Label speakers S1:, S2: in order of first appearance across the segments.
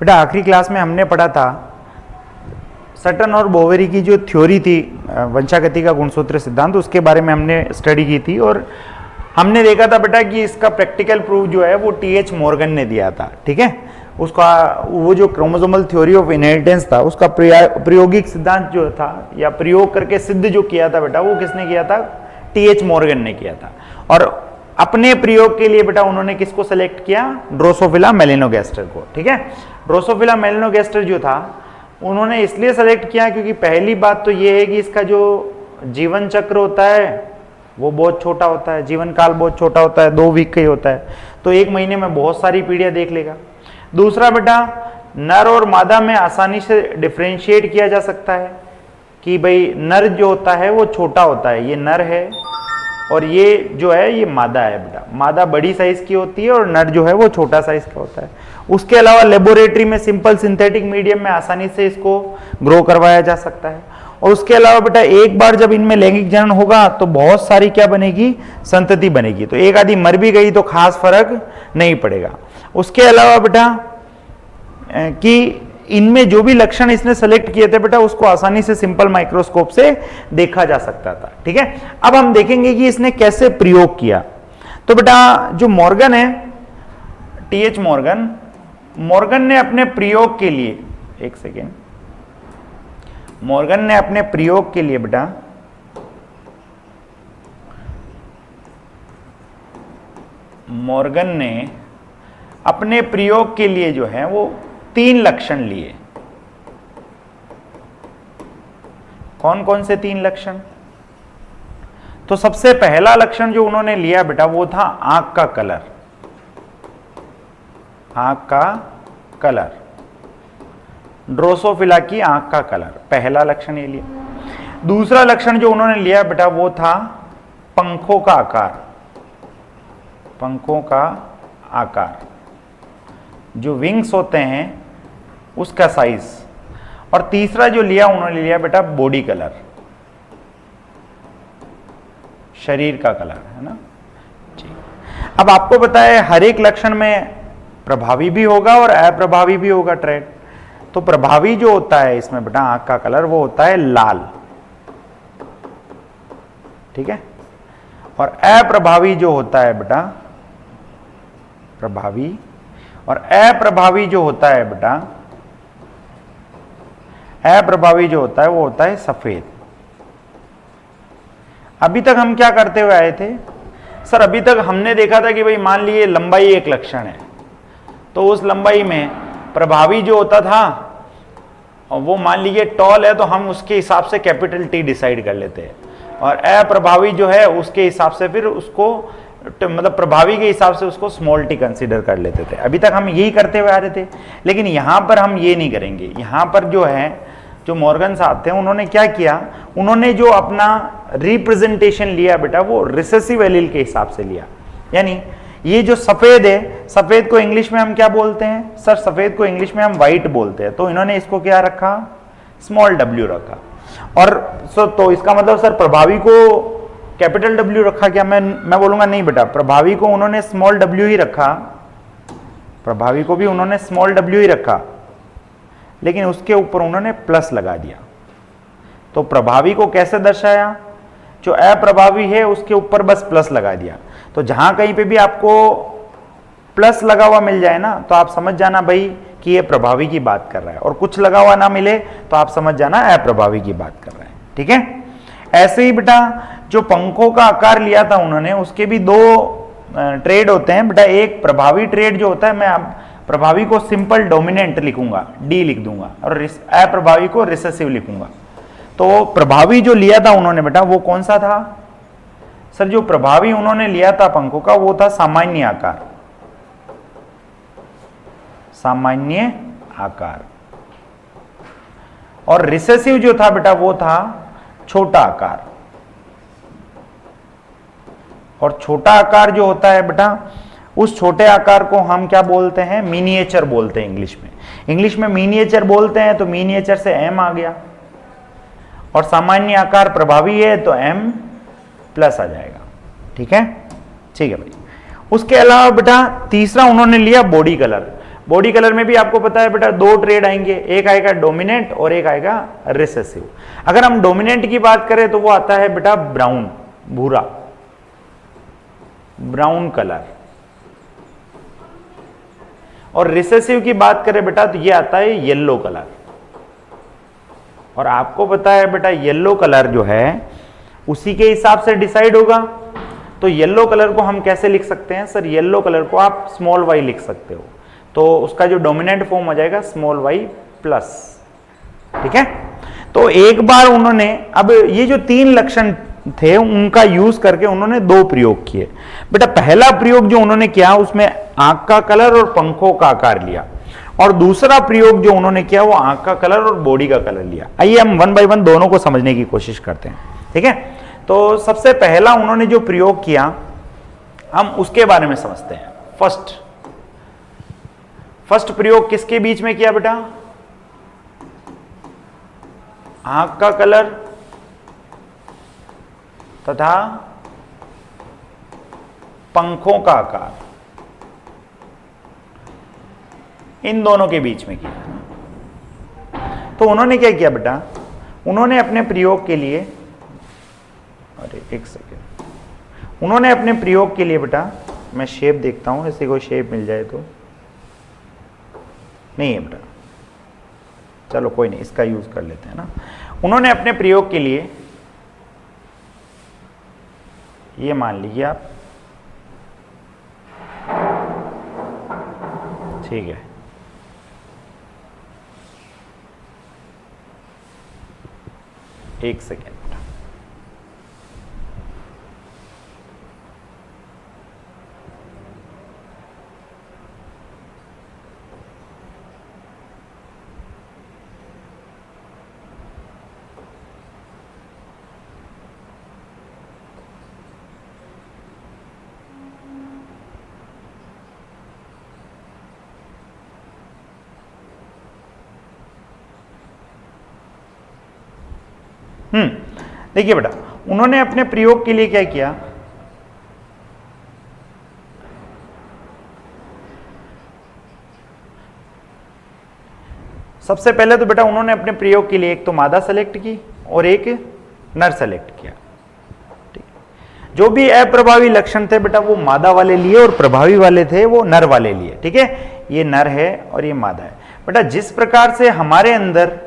S1: बेटा आखिरी क्लास में हमने पढ़ा था सटन और बोवेरी की जो थ्योरी थी वंशागति का गुणसूत्र सिद्धांत, उसके बारे में हमने स्टडी की थी और हमने देखा था बेटा कि इसका प्रैक्टिकल प्रूफ जो है वो टी.एच. मॉर्गन ने दिया था। ठीक है, उसका वो जो क्रोमोसोमल थ्योरी ऑफ इनहेरिटेंस था उसका प्रायोगिक सिद्धांत जो था या प्रयोग करके सिद्ध जो किया था बेटा वो किसने किया था? टी.एच. मॉर्गन ने किया था। और अपने प्रयोग के लिए बेटा उन्होंने किसको सेलेक्ट किया? ड्रोसोफिला मेलिनोगैस्टर को। ठीक है, ड्रोसोफिला मेलिनोगैस्टर जो था उन्होंने इसलिए सेलेक्ट किया क्योंकि पहली बात तो ये है कि इसका जो जीवन चक्र होता है वो बहुत छोटा होता है, जीवन काल बहुत छोटा होता है, 2 वीक का ही होता है, तो 1 महीने में बहुत सारी पीढ़ियां देख लेगा। दूसरा बेटा नर और मादा में आसानी से डिफ्रेंशिएट किया जा सकता है कि भाई नर जो होता है वो छोटा होता है, ये नर है और ये जो है ये मादा है बेटा। मादा बड़ी साइज की होती है और नर जो है वो छोटा साइज का होता है। उसके अलावा लेबोरेटरी में सिंपल सिंथेटिक मीडियम में आसानी से इसको ग्रो करवाया जा सकता है। और उसके अलावा बेटा एक बार जब इनमें लैंगिक जनन होगा तो बहुत सारी क्या बनेगी? संतति बनेगी। तो एक आदि मर भी गई तो खास फर्क नहीं पड़ेगा। उसके अलावा बेटा कि इनमें जो भी लक्षण इसने सेलेक्ट किए थे बेटा उसको आसानी से सिंपल माइक्रोस्कोप से देखा जा सकता था। ठीक है, अब हम देखेंगे कि इसने कैसे प्रयोग किया। तो बेटा जो मॉर्गन है, टी.एच. मॉर्गन ने अपने प्रयोग के लिए, एक सेकेंड, मॉर्गन ने अपने प्रयोग के लिए बेटा मॉर्गन ने अपने प्रयोग के लिए जो है वो 3 लक्षण लिए। कौन कौन से 3 लक्षण? तो सबसे पहला लक्षण जो उन्होंने लिया बेटा वो था आंख का कलर। आंख का कलर, ड्रोसोफिला की आंख का कलर, पहला लक्षण ये लिया। दूसरा लक्षण जो उन्होंने लिया बेटा वो था पंखों का आकार। पंखों का आकार, जो विंग्स होते हैं उसका साइज। और तीसरा जो लिया उन्होंने लिया बेटा बॉडी कलर, शरीर का कलर, है ना। अब आपको पता है हर एक लक्षण में प्रभावी भी होगा और अप्रभावी भी होगा ट्रेड। तो प्रभावी जो होता है इसमें बेटा आंख का कलर वो होता है लाल। ठीक है, और अप्रभावी जो होता है बेटा प्रभावी, और अप्रभावी जो होता है बेटा अप्रभावी जो होता है वो होता है सफेद। अभी तक हम क्या करते हुए आए थे सर? अभी तक हमने देखा था कि भाई मान लीजिए लंबाई एक लक्षण है तो उस लंबाई में प्रभावी जो होता था और वो मान लीजिए टॉल है तो हम उसके हिसाब से कैपिटल टी डिसाइड कर लेते हैं, और अप्रभावी जो है उसके हिसाब से फिर उसको मतलब प्रभावी के हिसाब से उसको स्मॉल टी कंसीडर कर लेते थे। अभी तक हम यही करते हुए आ रहे थे, लेकिन यहां पर हम ये नहीं करेंगे। यहां पर जो है जो मॉर्गन साहब थे उन्होंने क्या किया, उन्होंने जो अपना रिप्रेजेंटेशन लिया बेटा वो रिसेसिव एलील के हिसाब से लिया। यानी ये जो सफेद है, सफेद को इंग्लिश में हम क्या बोलते हैं सर? सफेद को इंग्लिश में हम व्हाइट बोलते हैं। तो इन्होंने इसको क्या रखा? स्मॉल w रखा। और तो इसका मतलब सर प्रभावी को कैपिटल W रखा क्या? मैं बोलूंगा नहीं बेटा, प्रभावी को उन्होंने स्मॉल w ही रखा। प्रभावी को भी उन्होंने स्मॉल w ही रखा, लेकिन उसके ऊपर उन्होंने प्लस लगा दिया। तो प्रभावी को कैसे दर्शाया? जो अप्रभावी है उसके ऊपर बस प्लस लगा दिया। तो जहां कहीं पे भी आपको प्लस लगा हुआ मिल जाए ना तो आप समझ जाना भाई कि ये प्रभावी की बात कर रहा है, और कुछ लगा हुआ ना मिले तो आप समझ जाना अप्रभावी की बात कर रहा है। ठीक है, ऐसे ही बेटा जो पंखों का आकार लिया था उन्होंने उसके भी 2 ट्रेड होते हैं बेटा। एक प्रभावी ट्रेड जो होता है, मैं अब प्रभावी को सिंपल डोमिनेंट लिखूंगा, डी लिख दूंगा, और अप्रभावी को रिसेसिव लिखूंगा। तो प्रभावी जो लिया था उन्होंने बेटा वो कौन सा था सर? जो प्रभावी उन्होंने लिया था पंखों का वो था सामान्य आकार। सामान्य आकार। और रिसेसिव जो था बेटा वो था छोटा आकार। और छोटा आकार जो होता है बेटा उस छोटे आकार को हम क्या बोलते हैं? मिनिएचर बोलते हैं इंग्लिश में। इंग्लिश में मिनिएचर बोलते हैं, तो मिनिएचर से एम आ गया, और सामान्य आकार प्रभावी है तो एम प्लस आ जाएगा। ठीक है, ठीक है भाई। उसके अलावा बेटा तीसरा उन्होंने लिया बॉडी कलर। बॉडी कलर में भी आपको पता है बेटा दो ट्रेड आएंगे, एक आएगा डोमिनेंट और एक आएगा रिसेसिव। अगर हम डोमिनेंट की बात करें तो वो आता है बेटा ब्राउन, भूरा, ब्राउन कलर। और रिसेसिव की बात करें बेटा तो ये आता है येलो कलर। और आपको पता है बेटा येलो कलर जो है उसी के हिसाब से डिसाइड होगा। तो येलो कलर को हम कैसे लिख सकते हैं सर? येलो कलर को आप स्मॉल वाई लिख सकते हो, तो उसका जो डोमिनेंट फॉर्म हो जाएगा स्मॉल वाई प्लस। ठीक है, तो एक बार उन्होंने, अब ये जो तीन लक्षण थे उनका यूज करके उन्होंने दो प्रयोग किए। बेटा पहला प्रयोग जो उन्होंने किया उसमें आंख का कलर और पंखों का आकार लिया, और दूसरा प्रयोग जो उन्होंने किया वो आंख का कलर और बॉडी का कलर लिया। आइए हम वन बाय वन दोनों को समझने की कोशिश करते हैं। ठीक है, तो सबसे पहला उन्होंने जो प्रयोग किया हम उसके बारे में समझते हैं। फर्स्ट प्रयोग किसके बीच में किया बेटा? आंख का कलर तथा पंखों का आकार, इन दोनों के बीच में किया। तो उन्होंने क्या किया बेटा? उन्होंने अपने प्रयोग के लिए, अरे एक सेकेंड, उन्होंने अपने प्रयोग के लिए बेटा, मैं शेप देखता हूं, ऐसी कोई शेप मिल जाए तो। नहीं है बेटा, चलो कोई नहीं, इसका यूज कर लेते हैं ना। उन्होंने अपने प्रयोग के लिए ये मान लीजिए आप, ठीक है, एक सेकेंड, देखिए बेटा उन्होंने अपने प्रयोग के लिए क्या किया? सबसे पहले तो बेटा उन्होंने अपने प्रयोग के लिए एक तो मादा सेलेक्ट की और एक नर सेलेक्ट किया। ठीक, जो भी अप्रभावी लक्षण थे बेटा वो मादा वाले लिए और प्रभावी वाले थे वो नर वाले लिए। ठीक है, ये नर है और ये मादा है। बेटा जिस प्रकार से हमारे अंदर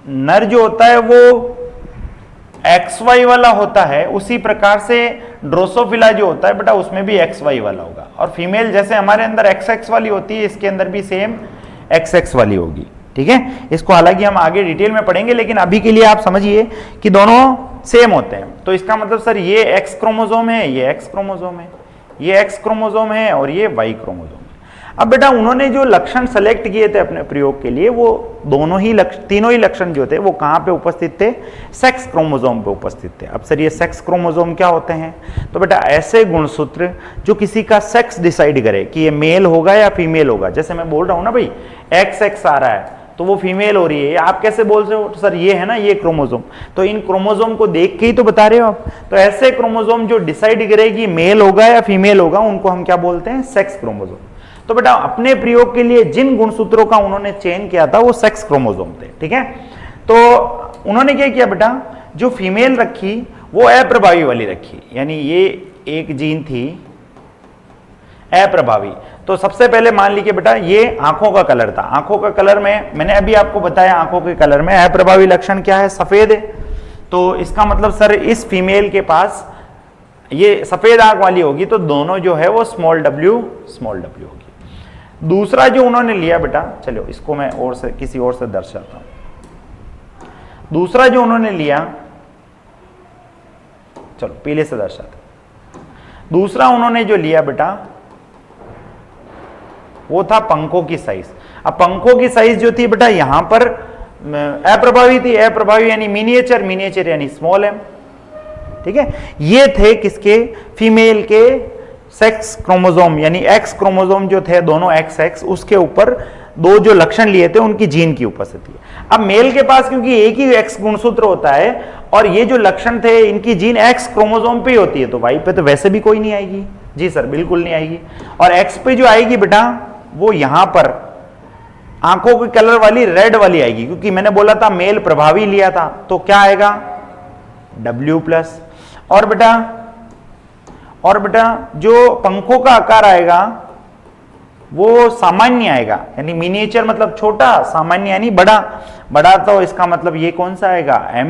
S1: नर जो होता है वो XY वाला होता है, उसी प्रकार से ड्रोसोफिला जो होता है बेटा उसमें भी XY वाला होगा। और फीमेल जैसे हमारे अंदर XX वाली होती है, इसके अंदर भी सेम XX वाली होगी। ठीक है, इसको हालांकि हम आगे डिटेल में पढ़ेंगे, लेकिन अभी के लिए आप समझिए कि दोनों सेम होते हैं। तो इसका मतलब सर ये X क्रोमोसोम है, ये X क्रोमोसोम है, ये X क्रोमोसोम है और ये Y क्रोमोसोम है। अब बेटा उन्होंने जो लक्षण सेलेक्ट किए थे अपने प्रयोग के लिए, वो दोनों ही तीनों ही लक्षण जो थे वो कहां पे उपस्थित थे? सेक्स क्रोमोसोम पे उपस्थित थे। अब सर ये सेक्स क्रोमोसोम क्या होते हैं? तो बेटा ऐसे गुणसूत्र जो किसी का सेक्स डिसाइड करे कि ये मेल होगा या फीमेल होगा। जैसे मैं बोल रहा हूं ना भाई XX आ रहा है तो वो फीमेल हो रही है, आप कैसे बोल रहे हो? तो सर ये है ना ये क्रोमोसोम, तो इन क्रोमोसोम को देख के ही तो बता रहे हो आप। तो ऐसे क्रोमोसोम जो डिसाइड करे कि मेल होगा या फीमेल होगा उनको हम क्या बोलते हैं? Sex chromosome. तो बेटा अपने प्रयोग के लिए जिन गुणसूत्रों का उन्होंने चयन किया था वो सेक्स क्रोमोसोम थे। ठीक है, तो उन्होंने क्या किया बेटा? जो फीमेल रखी वो अप्रभावी वाली रखी, यानी ये एक जीन थी अप्रभावी। तो सबसे पहले मान लीजिए बेटा ये आंखों का कलर था। आंखों का कलर में मैंने अभी आपको बताया, आंखों के कलर में अप्रभावी लक्षण क्या है? सफेद है। तो इसका मतलब सर इस फीमेल के पास ये सफेद आंख वाली होगी, तो दोनों जो है वो स्मॉल w होगी। दूसरा जो उन्होंने लिया बेटा, चलो इसको मैं और से किसी और से दर्शाता हूं। दूसरा जो उन्होंने लिया, चलो पीले से दर्शाते। दूसरा उन्होंने जो लिया बेटा वो था पंखों की साइज। अब पंखों की साइज जो थी बेटा यहां पर अप्रभावी थी। अप्रभावी यानी मिनिएचर यानी स्मॉल m। ठीक है, ये थे किसके? फीमेल के सेक्स क्रोमोसोम, यानी X क्रोमोसोम जो थे दोनों XX, उसके ऊपर दो जो लक्षण लिए थे उनकी जीन की उपस्थिति। अब मेल के पास क्योंकि एक ही X गुणसूत्र होता है और ये जो लक्षण थे इनकी जीन X क्रोमोसोम पे ही होती है, तो Y पे तो वैसे भी कोई नहीं आएगी। जी सर, बिल्कुल नहीं आएगी। और एक्स पे जो आएगी बेटा वो यहां पर आंखों के कलर वाली रेड वाली आएगी, क्योंकि मैंने बोला था मेल प्रभावी लिया था, तो क्या आएगा W प्लस। और बेटा जो पंखों का आकार आएगा वो सामान्य आएगा, यानी मिनिएचर मतलब छोटा, सामान्य यानी बड़ा। बड़ा तो इसका मतलब ये कौन सा आएगा, M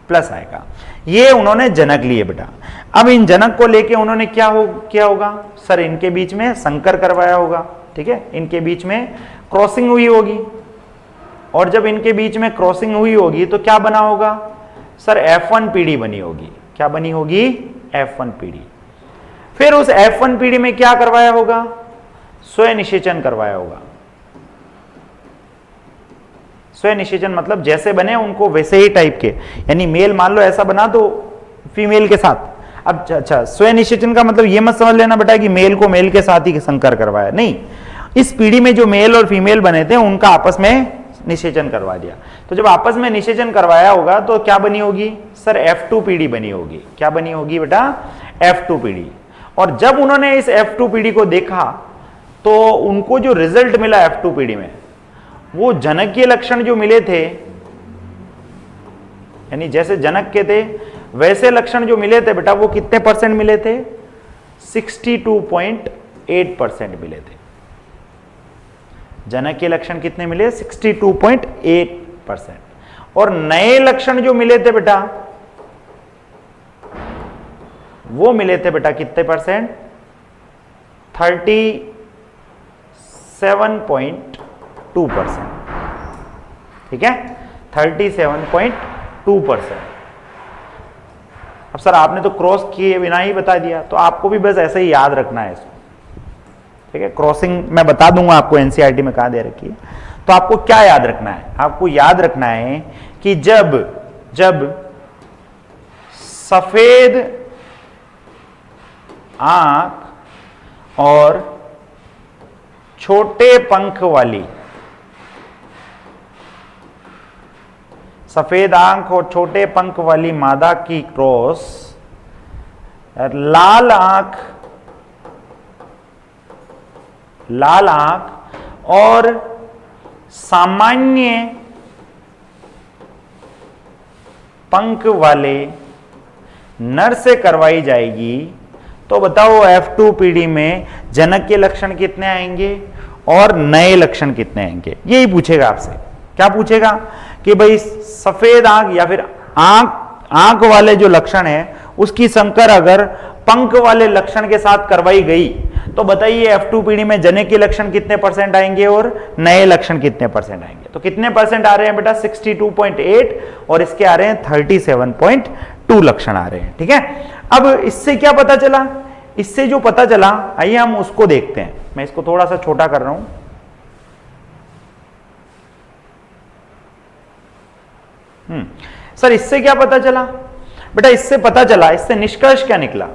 S1: प्लस आएगा। ये उन्होंने जनक लिए बेटा। अब इन जनक को लेके उन्होंने क्या होगा सर, इनके बीच में संकर करवाया होगा, ठीक है, इनके बीच में क्रॉसिंग हुई होगी, और जब इनके बीच में क्रॉसिंग हुई होगी तो क्या बना होगा सर, F1 पीढ़ी बनी होगी। क्या बनी होगी, F1 पीढ़ी। फिर उस F1 पीढ़ी में क्या करवाया होगा, स्वयं निषेचन करवाया होगा। स्वयं निषेचन मतलब जैसे बने उनको वैसे ही टाइप के, यानी मेल मान लो ऐसा बना तो फीमेल के साथ। अब अच्छा, स्वयं निषेचन का मतलब ये मत समझ लेना बेटा कि मेल को मेल के साथ ही संकर करवाया, नहीं। इस पीढ़ी में जो मेल और फीमेल बने थे उनका आपस में निषेचन करवा दिया। तो जब आपस में निषेचन करवाया होगा तो क्या बनी होगी सर, F2 पीढ़ी बनी होगी। क्या बनी होगी बेटा, F2 पीढ़ी। और जब उन्होंने इस F2 पीढ़ी को देखा तो उनको जो रिजल्ट मिला F2 पीढ़ी में, वो जनकीय लक्षण जो मिले थे, यानी जैसे जनक के थे वैसे लक्षण जो मिले थे बेटा, वो कितने परसेंट मिले थे, 62.8% मिले थे। जनक के लक्षण कितने मिले, 62.8%। और नए लक्षण जो मिले थे बेटा, वो मिले थे बेटा कितने परसेंट, 37.2%। ठीक है, 37.2%। अब सर आपने तो क्रॉस किए बिना ही बता दिया, तो आपको भी बस ऐसे ही याद रखना है इसको। ठीक है, क्रॉसिंग मैं बता दूंगा आपको एनसीईआरटी में कहां दे रखी है। तो आपको क्या याद रखना है, आपको याद रखना है कि जब सफेद आंख और छोटे पंख वाली, सफेद आंख और छोटे पंख वाली मादा की क्रॉस लाल आंख और सामान्य पंख वाले नर से करवाई जाएगी, तो बताओ F2 पीढ़ी में जनक के लक्षण कितने आएंगे और नए लक्षण कितने आएंगे। यही पूछेगा आपसे। क्या पूछेगा कि भाई सफेद आंख या फिर आंख वाले जो लक्षण है उसकी संकर अगर पंख वाले लक्षण के साथ करवाई गई, तो बताइए F2 पीढ़ी में जनक के लक्षण कितने परसेंट आएंगे और नए लक्षण कितने परसेंट आएंगे। तो कितने परसेंट आ रहे हैं बेटा, 62.8, और इसके आ रहे हैं 37.2 लक्षण आ रहे हैं। ठीक है, अब इससे क्या पता चला, इससे जो पता चला आइए हम उसको देखते हैं। मैं इसको थोड़ा सा छोटा कर रहा हूं। सर इससे क्या पता चला बेटा, इससे पता चला, इससे निष्कर्ष क्या निकला,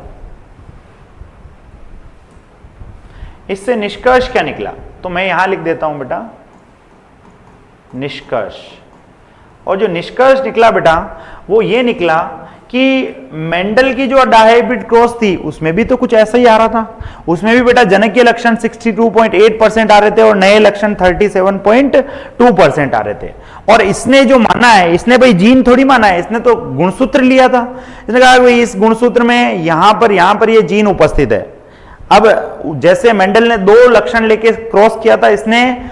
S1: इससे निष्कर्ष क्या निकला, तो मैं यहां लिख देता हूं बेटा निष्कर्ष। और जो निष्कर्ष निकला बेटा वो ये निकला कि मेंडल की जो डायहाइब्रिड क्रॉस थी उसमें भी तो कुछ ऐसा ही आ रहा था। उसमें भी बेटा जनकीय लक्षण 62.8% आ रहे थे और नए लक्षण 37.2% आ रहे थे। और इसने जो माना है, इसने भाई जीन थोड़ी माना है, इसने तो गुणसूत्र लिया था। इसने कहा भाई इस गुणसूत्र में यहां पर ये जीन उपस्थित है। अब जैसे मेंडल ने 2 लक्षण लेके क्रॉस किया था, इसने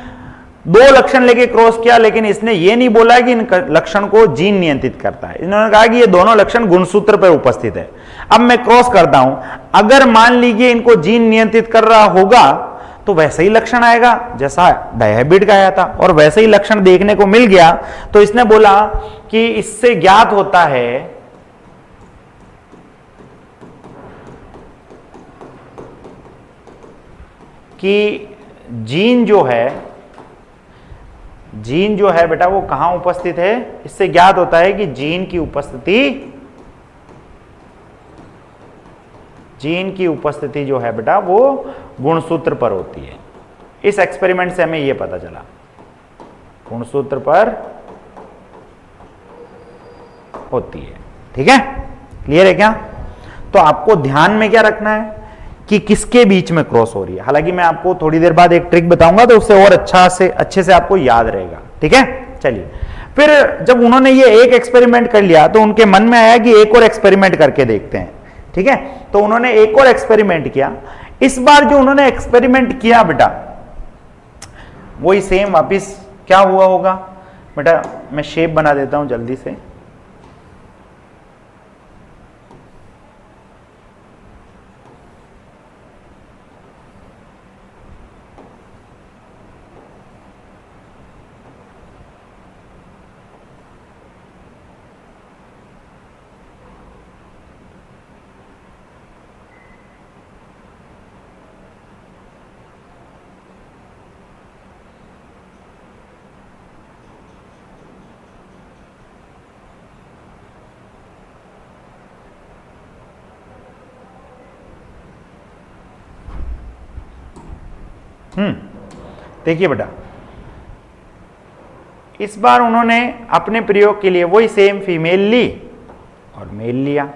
S1: 2 लक्षण लेके क्रॉस किया, लेकिन इसने ये नहीं बोला कि इन लक्षण को जीन नियंत्रित करता है। इन्होंने कहा कि ये दोनों लक्षण गुणसूत्र पर उपस्थित है। अब मैं क्रॉस करता हूं, अगर मान लीजिए इनको जीन नियंत्रित कर रहा होगा तो वैसे ही लक्षण आएगा जैसा डायहाइब्रिड का आया था, और वैसे ही लक्षण देखने को मिल गया। तो इसने बोला कि इससे ज्ञात होता है कि जीन जो है बेटा वो कहां उपस्थित है। इससे ज्ञात होता है कि जीन की उपस्थिति जो है बेटा वो गुणसूत्र पर होती है। इस एक्सपेरिमेंट से हमें यह पता चला, गुणसूत्र पर होती है। ठीक है, क्लियर है क्या। तो आपको ध्यान में क्या रखना है कि किसके बीच में क्रॉस हो रही है। हालांकि मैं आपको थोड़ी देर बाद एक ट्रिक बताऊंगा तो उससे और अच्छे से आपको याद रहेगा, ठीक है। चलिए, फिर जब उन्होंने ये एक एक्सपेरिमेंट कर लिया तो उनके मन में आया कि एक और एक्सपेरिमेंट करके देखते हैं, ठीक है। तो उन्होंने एक और एक्सपेरिमेंट किया। इस बार जो उन्होंने एक्सपेरिमेंट किया बेटा, वही सेम वापिस क्या हुआ होगा बेटा, मैं शेप बना देता हूं जल्दी से। देखिए बेटा, इस बार उन्होंने अपने प्रयोग के लिए वही सेम फीमेल ली और मेल लिया,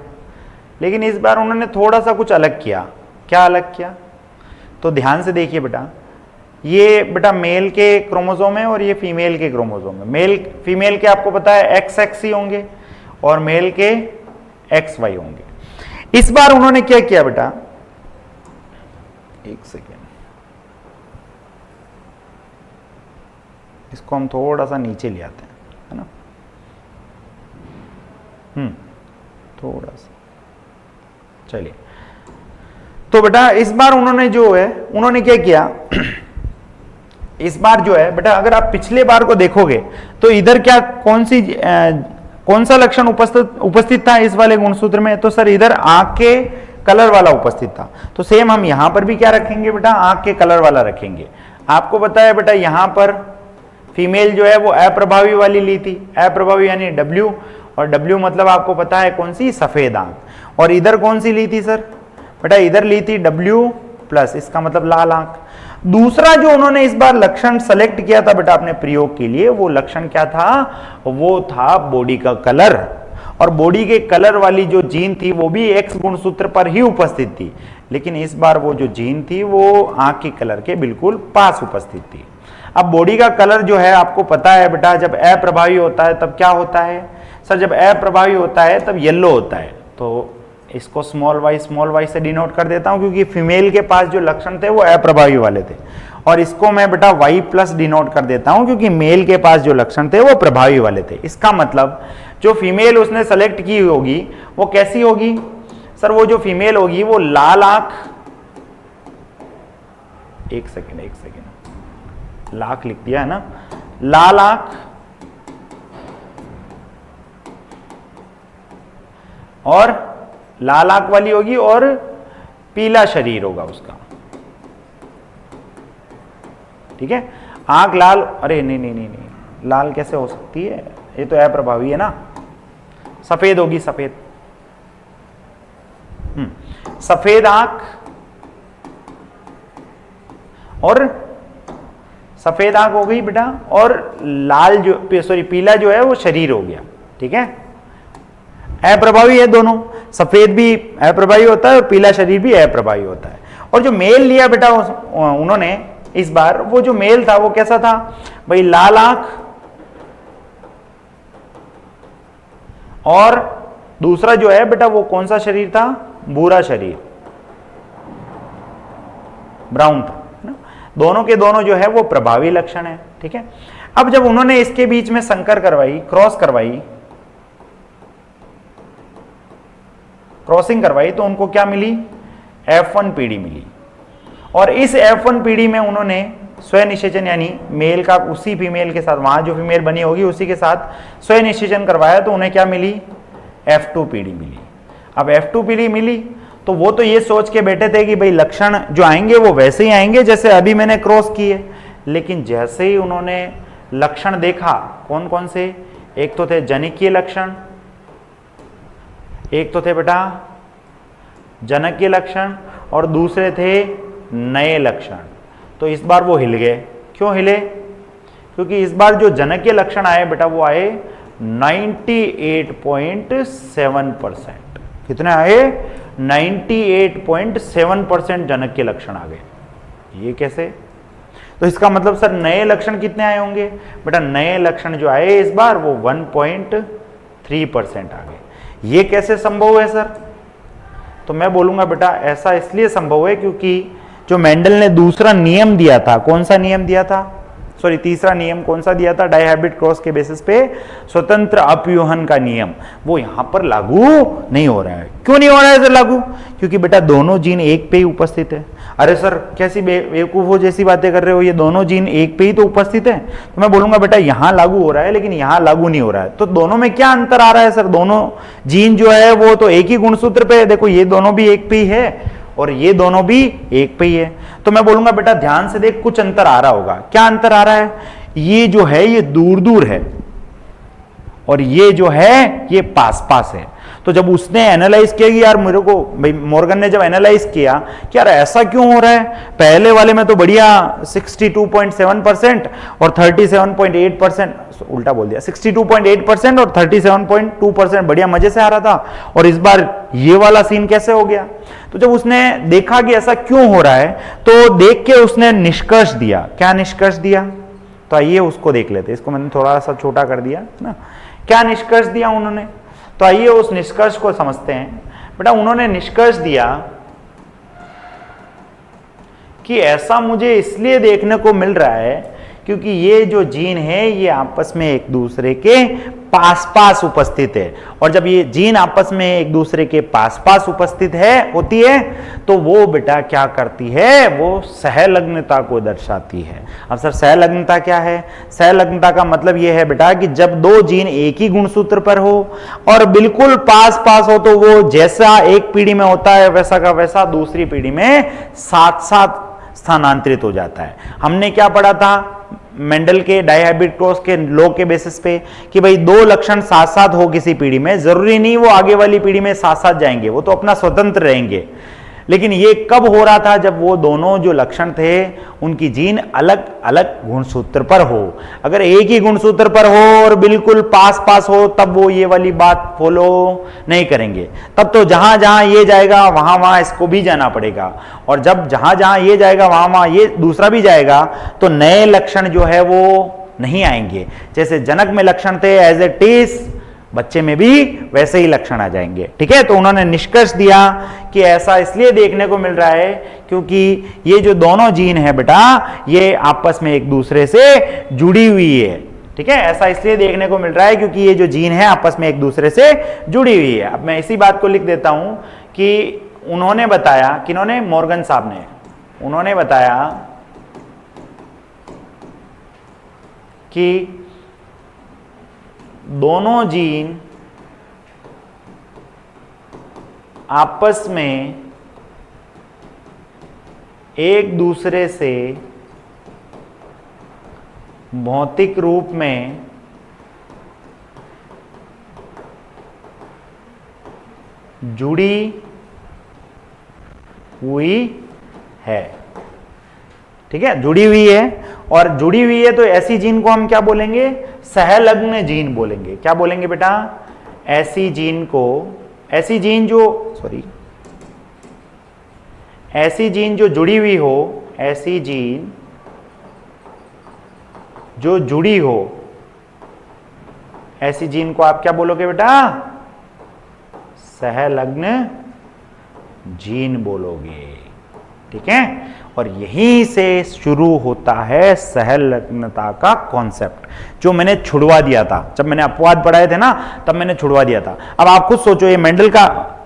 S1: लेकिन इस बार उन्होंने थोड़ा सा कुछ अलग किया। क्या अलग किया? तो ध्यान से देखिए बेटा, ये बेटा मेल के क्रोमोसोम है और ये फीमेल के क्रोमोसोम है। मेल फीमेल के आपको पता है XX ही होंगे और मेल के XY होंगे। इस बार उन्होंने क्या किया बेटा, एक सेकेंड, इसको हम थोड़ा सा नीचे ले आते हैं, है ना, थोड़ा सा। चलिए, तो बेटा इस बार उन्होंने जो है, उन्होंने क्या किया इस बार जो है बेटा, अगर आप पिछले बार को देखोगे तो इधर क्या कौन सा लक्षण उपस्थित था इस वाले गुणसूत्र में? तो सर इधर आंख के कलर वाला उपस्थित था। तो सेम हम यहां पर भी क्या रखेंगे बेटा, आंख के कलर वाला रखेंगे। आपको पता है बेटा, यहां पर फीमेल जो है वो अप्रभावी वाली ली थी, अप्रभावी यानी W, और W मतलब आपको पता है कौन सी, सफेद आंख। और इधर कौन सी ली थी सर बेटा, इधर ली थी W+, इसका मतलब लाल आंख। दूसरा जो उन्होंने इस बार लक्षण सेलेक्ट किया था बेटा अपने प्रयोग के लिए, वो लक्षण क्या था, वो था बॉडी का कलर। और बॉडी के कलर वाली जो जीन थी वो भी X गुणसूत्र पर ही उपस्थित थी, लेकिन इस बार वो जो जीन थी वो आंख के कलर के बिल्कुल पास उपस्थित थी। अब बॉडी का कलर जो है आपको पता है बेटा, जब अप्रभावी होता है तब क्या होता है सर, जब अप्रभावी होता है तब येलो होता है। तो इसको स्मॉल y से डिनोट कर देता हूं, क्योंकि फीमेल के पास जो लक्षण थे वो अप्रभावी वाले थे। और इसको मैं बेटा Y+ डिनोट कर देता हूं, क्योंकि मेल के पास जो लक्षण थे वो प्रभावी वाले थे। इसका मतलब जो फीमेल उसने सेलेक्ट की होगी वो कैसी होगी सर, वो जो फीमेल होगी वो लाल आंख, एक सेकेंड, लाख लिख दिया है ना, लाल आंख और लाल आंख वाली होगी और पीला शरीर होगा उसका, ठीक है। आंख लाल, अरे नहीं, लाल कैसे हो सकती है, ये तो अप्रभावी है ना, सफेद होगी, सफेद आंख और सफेद आंख हो गई बेटा, और लाल जो पीला जो है वो शरीर हो गया, ठीक है। अप्रभावी है दोनों, सफेद भी अप्रभावी होता है और पीला शरीर भी अप्रभावी होता है। और जो मेल लिया बेटा उन्होंने इस बार, वो जो मेल था वो कैसा था भाई, लाल आंख और दूसरा जो है बेटा वो कौन सा शरीर था, भूरा शरीर, ब्राउन था ना। दोनों के दोनों जो है वो प्रभावी लक्षण है, ठीक है। अब जब उन्होंने इसके बीच में संकर करवाई, क्रॉसिंग करवाई, तो उनको क्या मिली, F1 पीढ़ी मिली। और इस F1 पीढ़ी में उन्होंने स्वनिषेचन यानी मेल का उसी फीमेल के साथ, वहां जो फीमेल बनी होगी उसी के साथ स्वनिषेचन करवाया, तो उन्हें क्या मिली, F2 पीढ़ी मिली। अब F2 पीढ़ी मिली तो वो तो ये सोच के बैठे थे कि भाई लक्षण जो आएंगे वो वैसे ही आएंगे जैसे अभी मैंने क्रॉस किए, लेकिन जैसे ही उन्होंने लक्षण देखा, कौन कौन से, एक तो थे जनिकीय लक्षण, एक तो थे बेटा जनकीय लक्षण, और दूसरे थे नए लक्षण। तो इस बार वो हिल गए। क्यों हिले, क्योंकि इस बार जो जनकीय लक्षण आए बेटा वो आए 98.7%। कितने आए, 98.7% जनक के लक्षण आ गए। ये कैसे? तो इसका मतलब सर नए लक्षण कितने आए होंगे? बेटा नए लक्षण जो आए इस बार वो 1.3% आ गए। ये कैसे संभव है सर? तो मैं बोलूंगा बेटा ऐसा इसलिए संभव है क्योंकि जो मेंडल ने दूसरा नियम दिया था, कौन सा नियम दिया था? सॉरी, तीसरा नियम कौन सा दिया था? डायहाइब्रिड क्रॉस के बेसिस पे स्वतंत्र अपव्यूहन का नियम, वो यहां पर लागू नहीं हो रहा है। क्यों नहीं हो रहा है सर लागू? क्योंकि बेटा दोनों जीन एक पे ही उपस्थित है। अरे सर कैसी बेवकूफों जैसी बातें कर रहे हो, ये दोनों जीन एक पे ही तो उपस्थित है। तो मैं बोलूंगा बेटा यहां लागू हो रहा है लेकिन यहां लागू नहीं हो रहा है। तो दोनों में क्या अंतर आ रहा है सर? दोनों जीन जो है वो तो एक ही गुणसूत्र पे है। देखो ये दोनों भी एक पे ही है और ये दोनों भी एक पे ही है। तो मैं बोलूंगा बेटा ध्यान से देख, कुछ अंतर आ रहा होगा। क्या अंतर आ रहा है? ये जो है ये दूर दूर है और ये जो है ये पास पास है। तो जब उसने एनालाइज किया कि यार मेरे को, भाई मॉर्गन ने जब एनालाइज किया कि यार ऐसा क्यों हो रहा है, पहले वाले में तो बढ़िया 62.7% और 37.8%, उल्टा बोल दिया, 62.8% और 37.2% बढ़िया मजे से आ रहा था, और इस बार ये वाला सीन कैसे हो गया? तो जब उसने देखा कि ऐसा क्यों हो रहा है तो देख के उसने निष्कर्ष दिया। क्या निष्कर्ष दिया? तो आइए उसको देख लेते। इसको मैंने थोड़ा सा छोटा कर दिया ना। क्या निष्कर्ष दिया उन्होंने? तो आइए उस निष्कर्ष को समझते हैं। बेटा उन्होंने निष्कर्ष दिया कि ऐसा मुझे इसलिए देखने को मिल रहा है क्योंकि ये जो जीन है ये आपस में एक दूसरे के पास पास उपस्थित है, और जब ये जीन आपस में एक दूसरे के पास पास उपस्थित होती है तो वो बेटा क्या करती है? वो सहलग्नता को दर्शाती है। अब सर सहलग्नता क्या है? सहलग्नता का मतलब ये है बेटा कि जब दो जीन एक ही गुणसूत्र पर हो और बिल्कुल पास पास हो तो वो जैसा एक पीढ़ी में होता है वैसा का वैसा दूसरी पीढ़ी में साथ साथ स्थानांतरित हो जाता है। हमने क्या पढ़ा था मेंडल के डायहाइब्रिड क्रॉस के लॉ के बेसिस पे कि भाई दो लक्षण साथ साथ हो किसी पीढ़ी में, जरूरी नहीं वो आगे वाली पीढ़ी में साथ साथ जाएंगे, वो तो अपना स्वतंत्र रहेंगे। लेकिन ये कब हो रहा था? जब वो दोनों जो लक्षण थे उनकी जीन अलग अलग गुणसूत्र पर हो। अगर एक ही गुणसूत्र पर हो और बिल्कुल पास पास हो तब वो ये वाली बात फॉलो नहीं करेंगे। तब तो जहां जहां ये जाएगा वहां वहां इसको भी जाना पड़ेगा, और जब जहां जहां ये जाएगा वहां वहां ये दूसरा भी जाएगा तो नए लक्षण जो है वो नहीं आएंगे। जैसे जनक में लक्षण थे एज ए टीस, बच्चे में भी वैसे ही लक्षण आ जाएंगे। ठीक है, तो उन्होंने निष्कर्ष दिया कि ऐसा इसलिए देखने को मिल रहा है क्योंकि ये जो दोनों जीन है बेटा ये आपस में एक दूसरे से जुड़ी हुई है। ठीक है, ऐसा इसलिए देखने को मिल रहा है क्योंकि ये जो जीन है आपस में एक दूसरे से जुड़ी हुई है। अब मैं इसी बात को लिख देता हूं कि उन्होंने बताया, किन्होंने? मॉर्गन साहब ने, उन्होंने बताया कि दोनों जीन आपस में एक दूसरे से भौतिक रूप में जुड़ी हुई है। ठीक है, जुड़ी हुई है, और जुड़ी हुई है तो ऐसी जीन को हम क्या बोलेंगे? सहलग्न जीन बोलेंगे। क्या बोलेंगे बेटा? ऐसी जीन को, ऐसी जीन जो, सॉरी, ऐसी जीन जो जुड़ी हुई हो, ऐसी जीन जो जुड़ी हो, ऐसी जीन को आप क्या बोलोगे बेटा? सहलग्न जीन बोलोगे। ठीक है, और यहीं से शुरू होता है सहलग्नता का कॉन्सेप्ट, जो मैंने छुड़वा दिया था जब मैंने अपवाद पढ़ाए थे ना, तब मैंने छुड़वा दिया था। अब आप खुद सोचो ये मेंडल का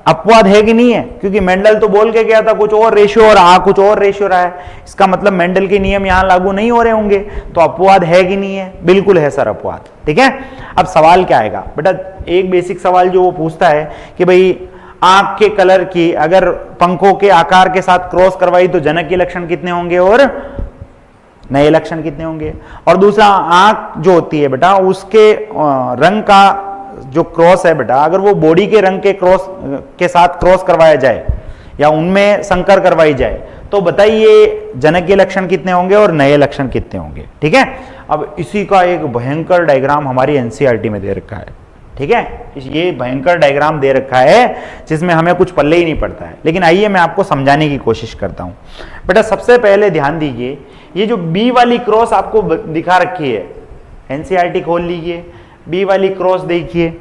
S1: अपवाद है कि नहीं है? क्योंकि मेंडल तो बोल के गया था कुछ और रेशियो और कुछ और रेशियो रहा है। इसका मतलब मेंडल के नियम यहां लागू नहीं हो रहे होंगे, तो अपवाद है कि नहीं है? बिल्कुल है सर अपवाद। ठीक है, अब सवाल क्या आएगा बेटा? एक बेसिक सवाल जो वो पूछता है कि भाई आंख के कलर की अगर पंखों के आकार के साथ क्रॉस करवाई तो जनक के लक्षण कितने होंगे और नए लक्षण कितने होंगे? और दूसरा, आंख जो होती है बेटा उसके रंग का जो क्रॉस है बेटा, अगर वो बॉडी के रंग के क्रॉस के साथ क्रॉस करवाया जाए या उनमें संकर करवाई जाए तो बताइए जनक के लक्षण कितने होंगे और नए लक्षण कितने होंगे? ठीक है, अब इसी का एक भयंकर डायग्राम हमारी एनसीईआरटी में दे रखा है। ठीक है, ये भयंकर डायग्राम दे रखा है जिसमें हमें कुछ पल्ले ही नहीं पड़ता है, लेकिन आइए मैं आपको समझाने की कोशिश करता हूं। बेटा सबसे पहले ध्यान दीजिए, ये जो बी वाली क्रॉस आपको दिखा रखी है, एनसीईआरटी खोल लीजिए, बी वाली क्रॉस देखिए।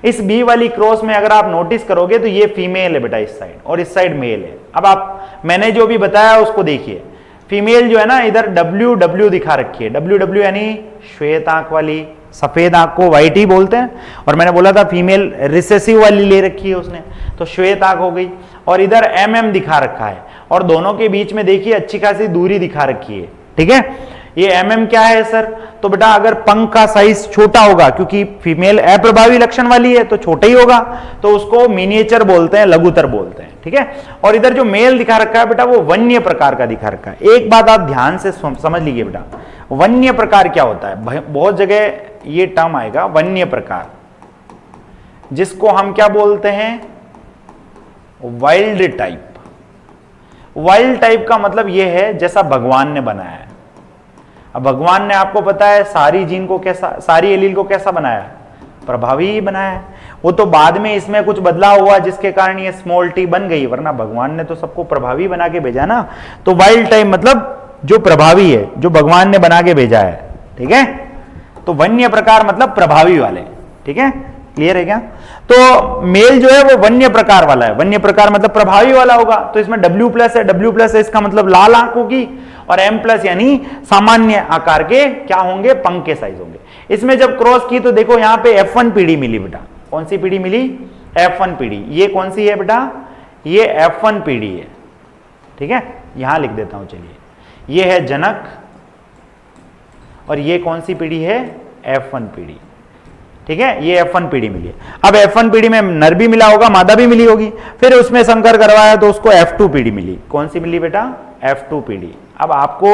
S1: इस बी वाली क्रॉस में अगर आप नोटिस करोगे तो ये फीमेल है बेटा इस साइड, और इस साइड मेल है। अब आप मैंने जो भी बताया उसको देखिए, फीमेल जो है ना इधर डब्ल्यू डब्ल्यू दिखा रखी है, डब्ल्यू डब्ल्यू यानी श्वेत आंख वाली, सफेद आंख को व्हाइट ही बोलते हैं, और मैंने बोला था फीमेल रिसेसिव वाली ले रखी है उसने, तो श्वेत आंख हो गई। और इधर एम एम दिखा रखा है, और दोनों के बीच में देखिए अच्छी खासी दूरी दिखा रखी है, ठीक है। ये एम एम क्या है सर? तो बेटा अगर पंख का साइज छोटा होगा, क्योंकि फीमेल अप्रभावी लक्षण वाली है तो छोटा ही होगा, तो उसको मिनिएचर बोलते हैं, लघुतर बोलते हैं, ठीक है। और इधर जो मेल दिखा रखा है बेटा वो वन्य प्रकार का दिखा रखा है। एक बात आप ध्यान से समझ लीजिए बेटा, वन्य प्रकार क्या होता है? बहुत जगह ये टर्म आएगा वन्य प्रकार, जिसको हम क्या बोलते हैं? Wild type. वाइल्ड टाइप का मतलब यह है जैसा भगवान ने बनाया है। अब भगवान ने आपको पता है सारी जीन को कैसा, सारी एलील को कैसा बनाया है? प्रभावी ही बनाया है। वो तो बाद में इसमें कुछ बदलाव हुआ जिसके कारण ये स्मॉल टी बन गई, वरना भगवान ने तो सबको प्रभावी बना के भेजा ना। तो वाइल्ड टाइप मतलब जो प्रभावी है, जो भगवान ने बना के भेजा है, ठीक है। तो वन्य प्रकार मतलब प्रभावी वाले, ठीक है, क्लियर है क्या? तो मेल जो है वो वन्य प्रकार वाला है, वन्य प्रकार मतलब प्रभावी वाला होगा। तो इसमें W प्लस है, W प्लस है, इसका मतलब लाल आंख होगी, और M प्लस यानी सामान्य आकार के क्या होंगे? पंख के साइज होंगे। इसमें जब क्रॉस की तो देखो यहाँ पे F1 पीढ़ी मिली बेटा। कौन सी पीढ़ी मिली? F1 पीढ़ी। ये कौन सी है बेटा? ये F1 पीढ़ी है, ठीक है। यहां लिख देता हूं, चलिए। ये है जनक, और ये कौन सी पीढ़ी है? F1 पीढ़ी, ठीक है। ये F1 पीढ़ी मिली है। अब F1 पीढ़ी में नर भी मिला होगा, मादा भी मिली होगी, फिर उसमें संकर करवाया तो उसको F2 पीढ़ी मिली। कौन सी मिली बेटा? F2 पीढ़ी। अब आपको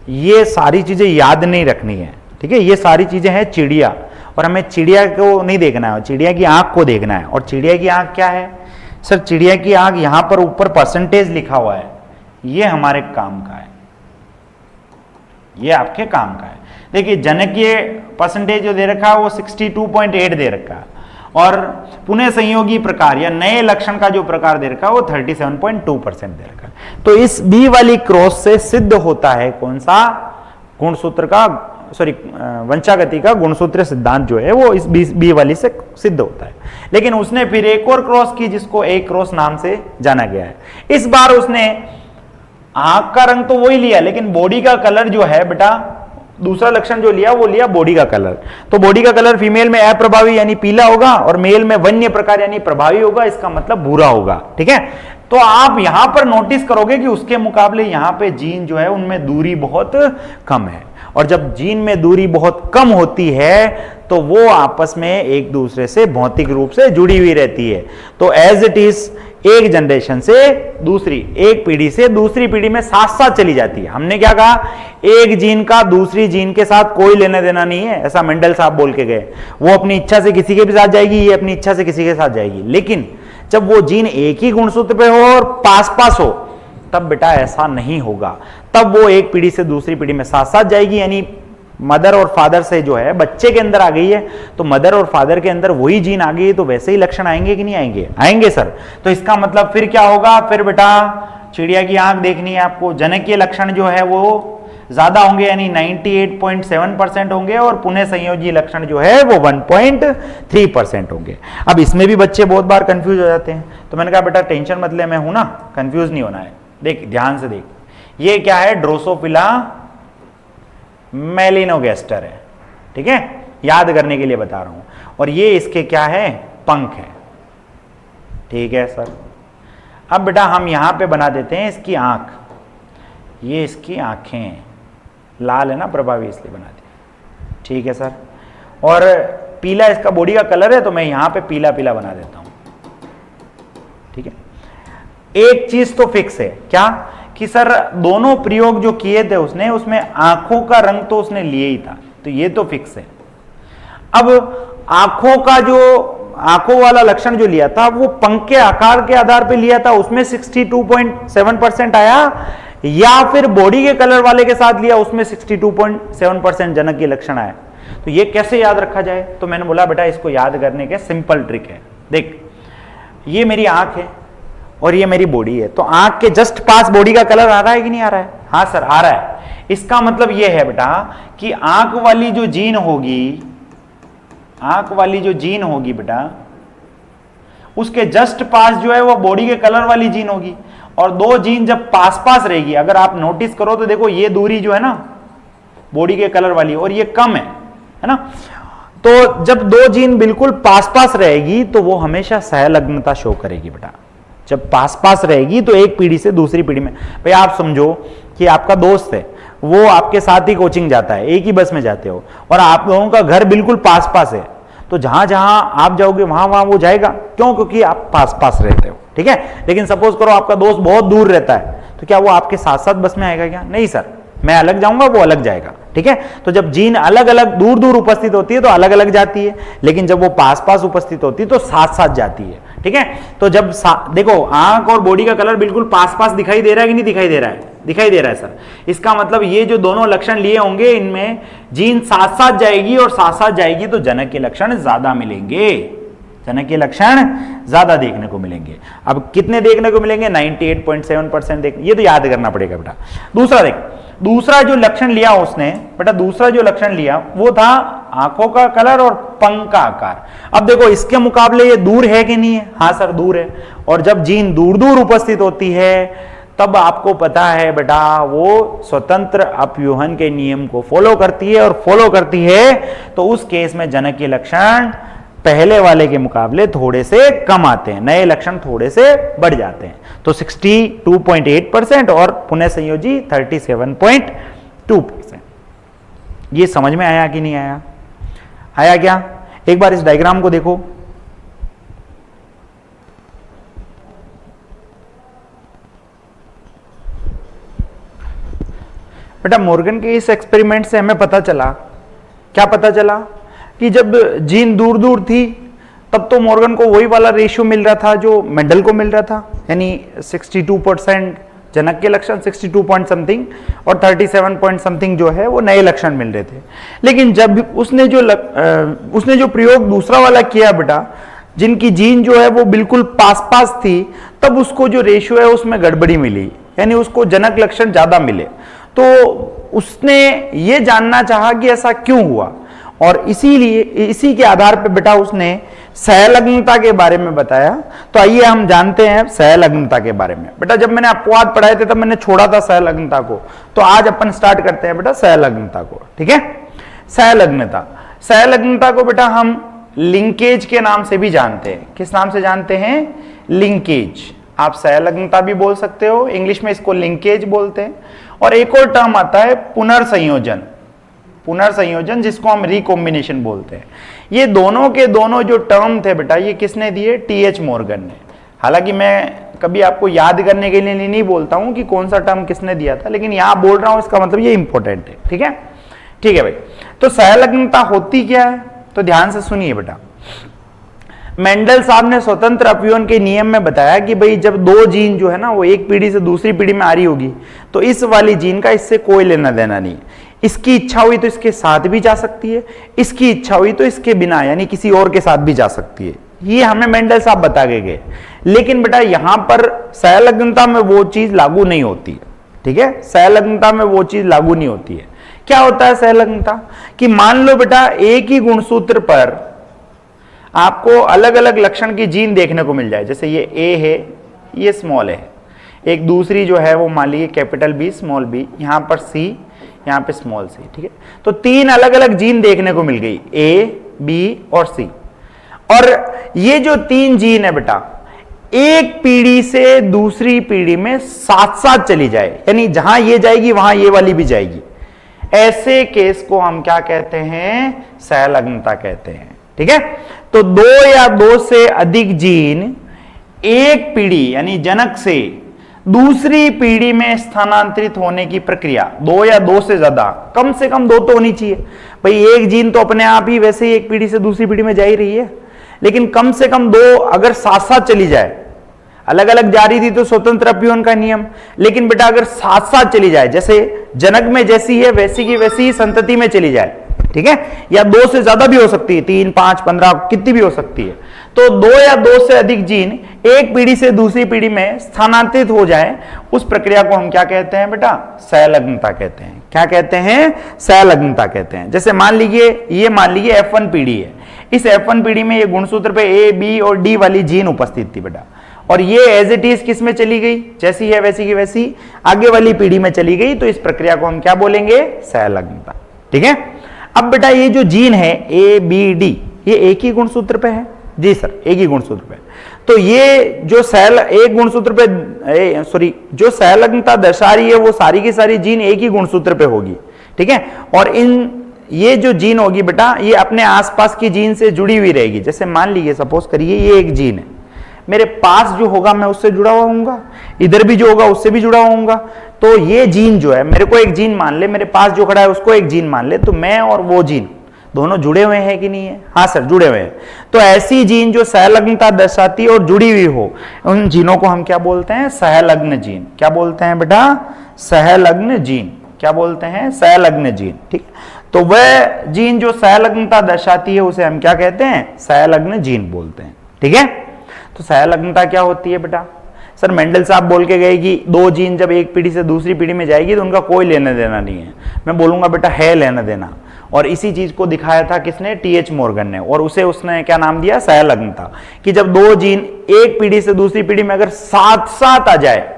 S1: ये सारी चीजें याद नहीं रखनी है, ठीक है। ये सारी चीजें हैं चिड़िया, और हमें चिड़िया को नहीं देखना है, चिड़िया की आंख को देखना है। और चिड़िया की आंख क्या है सर? चिड़िया की आंख यहां पर ऊपर परसेंटेज लिखा हुआ है, ये हमारे काम का है, ये आपके काम का है। देखिए जनकीय परसेंटेज जो दे रखा है वो 62.8 दे रखा है, और पुनः संयोगी प्रकार या नए लक्षण का जो प्रकार दे रखा है वो 37.2% दे रखा है। तो इस बी वाली क्रॉस से सिद्ध होता है कौन सा? गुणसूत्र का, सॉरी, वंशागति का गुणसूत्र सिद्धांत जो है वो इस बी वाली से सिद्ध होता है। लेकिन उसने फिर एक और क्रॉस की जिसको ए क्रॉस नाम से जाना गया है। इस बार उसने आंख का रंग तो वही लिया, लेकिन बॉडी का कलर जो है बेटा, दूसरा लक्षण जो लिया वो लिया बॉडी का कलर। तो बॉडी का कलर फीमेल में अप्रभावी यानी पीला होगा, और मेल में वन्य प्रकार यानी प्रभावी होगा, इसका मतलब भूरा होगा, ठीक है। तो आप यहां पर नोटिस करोगे कि उसके मुकाबले यहां पे जीन जो है उनमें दूरी बहुत कम है, और जब जीन में दूरी बहुत कम होती है तो वो आपस में एक दूसरे से भौतिक रूप से जुड़ी हुई रहती है। तो एज इट इज एक जनरेशन से दूसरी, एक पीढ़ी से दूसरी पीढ़ी में साथ साथ चली जाती है। हमने क्या कहा? एक जीन का दूसरी जीन के साथ कोई लेना देना नहीं है, ऐसा मेंडल साहब बोल के गए। वो अपनी इच्छा से किसी के भी साथ जाएगी, ये अपनी इच्छा से किसी के साथ जाएगी। लेकिन जब वो जीन एक ही गुणसूत्र पे हो और पास पास हो, तब बेटा ऐसा नहीं होगा। तब वो एक पीढ़ी से दूसरी पीढ़ी में साथ साथ जाएगी, यानी मदर और फादर से जो है बच्चे के अंदर आ गई है, तो मदर और फादर के अंदर वही जीन आ गई है, तो वैसे ही लक्षण आएंगे कि नहीं आएंगे? आएंगे सर। तो इसका मतलब फिर क्या होगा? फिर बेटा चिड़िया की आंख देखनी है आपको, जनकीय लक्षण जो है वो ज्यादा होंगे, यानी 98.7% होंगे, और पुनः संयोजी लक्षण जो है वो 1.3% होंगे। अब इसमें भी बच्चे बहुत बार कंफ्यूज हो जाते हैं, तो मैंने कहा बेटा टेंशन मत ले, मैं हूं ना, कंफ्यूज नहीं होना है। देख ध्यान से देख, ये क्या है? ड्रोसोफिला मेलिनोगेस्टर है, ठीक है, याद करने के लिए बता रहा हूं। और ये इसके क्या है? पंख है, ठीक है सर। अब बेटा हम यहां पे बना देते हैं इसकी आंख, ये इसकी आंखें हैं, लाल है ना, प्रभावी इसलिए बना दी, ठीक है सर। और पीला इसका बॉडी का कलर है, तो मैं यहां पे पीला पीला बना देता हूं, ठीक है। एक चीज तो फिक्स है, क्या? कि सर दोनों प्रयोग जो किए थे उसने, उसमें आंखों का रंग तो उसने लिए ही था, तो ये तो फिक्स है। अब आंखों का जो आंखों वाला लक्षण जो लिया था वो पंख के आकार के आधार पे लिया था, उसमें 62.7% आया, या फिर बॉडी के कलर वाले के साथ लिया, उसमें 62.7% जनक के लक्षण आए। तो ये कैसे याद रखा जाए? तो मैंने बोला बेटा इसको याद करने के सिंपल ट्रिक है। देख, ये मेरी आंख है और ये मेरी बॉडी है, तो आंख के जस्ट पास बॉडी का कलर आ रहा है कि नहीं आ रहा है? हाँ सर आ रहा है। इसका मतलब ये है बेटा कि आंख वाली जो जीन होगी, आंख वाली जो जीन होगी बेटा, उसके जस्ट पास जो है वो बॉडी के कलर वाली जीन होगी। और दो जीन जब पास पास रहेगी, अगर आप नोटिस करो तो देखो ये दूरी जो है ना बॉडी के कलर वाली, और ये कम है ना। तो जब दो जीन बिल्कुल पास पास रहेगी तो वो हमेशा सहलग्नता शो करेगी बेटा। जब पास पास रहेगी तो एक पीढ़ी से दूसरी पीढ़ी में, भाई आप समझो कि आपका दोस्त है, वो आपके साथ ही कोचिंग जाता है, एक ही बस में जाते हो, और आप लोगों का घर बिल्कुल पास पास है, तो जहां जहां आप जाओगे वहां वहां वो जाएगा। क्यों? क्योंकि आप पास पास रहते हो, ठीक है। लेकिन सपोज करो आपका दोस्त बहुत दूर रहता है, तो क्या वो आपके साथ साथ बस में आएगा क्या? नहीं सर, मैं अलग जाऊंगा वो अलग जाएगा, ठीक है। तो जब जीन अलग अलग दूर दूर उपस्थित होती है तो अलग अलग जाती है, लेकिन जब वो पास पास उपस्थित होती है तो साथ साथ जाती है, ठीक है। तो जब देखो आंख और बॉडी का कलर बिल्कुल पास पास दिखाई दे रहा है कि नहीं दिखाई दे रहा है? दिखाई दे रहा है सर। इसका मतलब ये जो दोनों लक्षण लिए होंगे, इनमें जीन साथ साथ जाएगी और साथ साथ जाएगी तो जनक के लक्षण ज्यादा मिलेंगे, जनक के लक्षण ज्यादा देखने को मिलेंगे। अब कितने देखने को मिलेंगे? 98.7% देखने, ये तो याद करना पड़ेगा बेटा। दूसरा देख, दूसरा जो लक्षण लिया उसने बेटा, दूसरा जो लक्षण लिया वो था आंखों का कलर और पंख का आकार। अब देखो इसके मुकाबले ये दूर है कि नहीं है? हाँ सर दूर है। और जब जीन दूर दूर उपस्थित होती है तब आपको पता है बेटा वो स्वतंत्र अपव्यूहन के नियम को फॉलो करती है, और फॉलो करती है तो उस केस में जनक के लक्षण पहले वाले के मुकाबले थोड़े से कम आते हैं, नए लक्षण थोड़े से बढ़ जाते हैं। तो 62.8% और पुनः संयोजी 37.2%। ये समझ में आया कि नहीं आया? आया क्या? एक बार इस डायग्राम को देखो। बेटा मॉर्गन के इस एक्सपेरिमेंट से हमें पता चला, क्या पता चला? कि जब जीन दूर दूर थी तब तो मॉर्गन को वही वाला रेशियो मिल रहा था जो मेंडल को मिल रहा था, यानी 62% जनक के लक्षण 62 पॉइंट समथिंग और 37 पॉइंट समथिंग जो है वो नए लक्षण मिल रहे थे। लेकिन जब उसने जो प्रयोग दूसरा वाला किया बेटा, जिनकी जीन जो है वो बिल्कुल पास पास थी, तब उसको जो रेशियो है उसमें गड़बड़ी मिली, यानी उसको जनक लक्षण ज्यादा मिले। तो उसने ये जानना चाहा कि ऐसा क्यों हुआ, और इसीलिए इसी के आधार पर बेटा उसने सहलग्नता के बारे में बताया। तो आइए हम जानते हैं सहलग्नता के बारे में। बेटा जब मैंने अपवाद पढ़ाए थे तब मैंने छोड़ा था सहलग्नता को, तो आज अपन स्टार्ट करते हैं बेटा सहलग्नता को, ठीक है। सहलग्नता, सहलग्नता को बेटा हम लिंकेज के नाम से भी जानते हैं। किस नाम से जानते हैं? लिंकेज। आप सहलग्नता भी बोल सकते हो, इंग्लिश में इसको लिंकेज बोलते हैं। और एक और टर्म आता है पुनर्संयोजन, पुनर्संयोजन जिसको हम रिकॉम्बिनेशन बोलते हैं। ये दोनों के दोनों जो टर्म थे बेटा, ये किसने दिए? टीएच मॉर्गन ने। हालांकि मैं कभी आपको याद करने के लिए नहीं बोलता हूं कि कौन सा टर्म किसने दिया था, लेकिन यहां बोल रहा हूं, इसका मतलब ये इंपॉर्टेंट है, ठीक है। ठीक है भाई, तो सहलग्नता होती क्या है? तो ध्यान से सुनिए बेटा। मेंडल साहब ने स्वतंत्र अपव्यूहन के नियम में बताया कि भाई जब दो जीन जो है ना वो एक पीढ़ी से दूसरी पीढ़ी में आ रही होगी, तो इस वाली जीन का इससे कोई लेना देना नहीं। इसकी इच्छा हुई तो इसके साथ भी जा सकती है, इसकी इच्छा हुई तो इसके बिना यानी किसी और के साथ भी जा सकती है। ये हमें मेंडल साहब बता के गए। लेकिन बेटा यहां पर सहलग्नता में वो चीज लागू नहीं होती है, ठीक है। सहलग्नता में वो चीज लागू नहीं होती है। क्या होता है सहलग्नता? कि मान लो बेटा एक ही गुणसूत्र पर आपको अलग अलग लक्षण की जीन देखने को मिल जाए, जैसे ये ए है, ये स्मॉल है, एक दूसरी जो है वो मान लीजिए कैपिटल बी स्मॉल बी, यहां पर सी, यहां पे स्मॉल सी, ठीक है। तो तीन अलग अलग जीन देखने को मिल गई, ए बी और सी। और ये जो तीन जीन है बेटा एक पीढ़ी से दूसरी पीढ़ी में साथ साथ चली जाए, यानी जहां ये जाएगी वहां ये वाली भी जाएगी, ऐसे केस को हम क्या कहते हैं? सहलग्नता कहते हैं, ठीक है। तो दो या दो से अधिक जीन एक पीढ़ी यानी जनक से दूसरी पीढ़ी में स्थानांतरित होने की प्रक्रिया, दो या दो से ज्यादा, कम से कम दो तो होनी चाहिए भाई। एक जीन तो अपने आप ही वैसे ही एक पीढ़ी से दूसरी पीढ़ी में जा ही रही है, लेकिन कम से कम दो अगर साथ साथ चली जाए, अलग अलग जा रही थी तो स्वतंत्र अपव्यूहन का नियम, लेकिन बेटा अगर साथ साथ चली जाए, जैसे जनक में जैसी है वैसी की वैसी ही संतति में चली जाए, ठीक है, या 2 से ज्यादा भी हो सकती है, 3, 5, 15 कितनी भी हो सकती है। तो 2 या 2 से अधिक जीन एक पीढ़ी से दूसरी पीढ़ी में स्थानांतरित हो जाए, उस प्रक्रिया को हम क्या कहते हैं बेटा? सहलग्नता कहते हैं। क्या कहते हैं? सहलग्नता कहते हैं। जैसे मान लीजिए F1 पीढ़ी है, इस F1 पीढ़ी में ये गुणसूत्र पे A, B और D वाली जीन उपस्थित थी बेटा, और ये एज इट इज किस में चली गई? जैसी है वैसी की वैसी आगे वाली पीढ़ी में चली गई, तो इस प्रक्रिया को हम क्या बोलेंगे? सहलग्नता। ठीक है, अब बेटा ये जो जीन है ABD, ये एक ही गुणसूत्र पे है। जी सर, एक ही गुणसूत्र पे। तो ये जो एक गुणसूत्र पे जो सहलग्नता दर्शा रही है, वो सारी की सारी जीन एक ही गुणसूत्र पे होगी। ठीक है, और ये जो जीन होगी बेटा, ये अपने आसपास की जीन से जुड़ी हुई रहेगी। जैसे मान लीजिए, सपोज करिए ये एक जीन है, मेरे पास जो होगा मैं उससे जुड़ा हुआ होऊंगा, इधर भी जो होगा उससे भी जुड़ा होऊंगा। तो ये जीन जो है, मेरे को एक जीन मान ले, मेरे पास जो खड़ा है उसको एक जीन मान ले, तो मैं और वो जीन दोनों जुड़े हुए हैं कि नहीं है? हाँ सर, जुड़े हुए हैं। तो ऐसी जीन जो सहलग्नता दर्शाती है और जुड़ी हुई हो, उन जीनों को हम क्या बोलते हैं? सहलग्न जीन। क्या बोलते हैं बेटा? सहलग्न जीन। क्या बोलते हैं? सहलग्न जीन। ठीक, तो वह जीन जो सहलग्नता दर्शाती है उसे हम क्या कहते हैं? सहलग्न जीन बोलते हैं। ठीक है, तो सहलग्नता क्या होती है बेटा? सर मेंडल साहब बोल के गए कि 2 जीन जब एक पीढ़ी से दूसरी पीढ़ी में जाएगी तो उनका कोई लेना देना नहीं है। मैं बोलूंगा बेटा है लेना देना, और इसी चीज को दिखाया था किसने? TH मॉर्गन ने, और उसने क्या नाम दिया? सहलग्नता। कि जब 2 जीन एक पीढ़ी से दूसरी पीढ़ी में अगर साथ साथ आ जाए,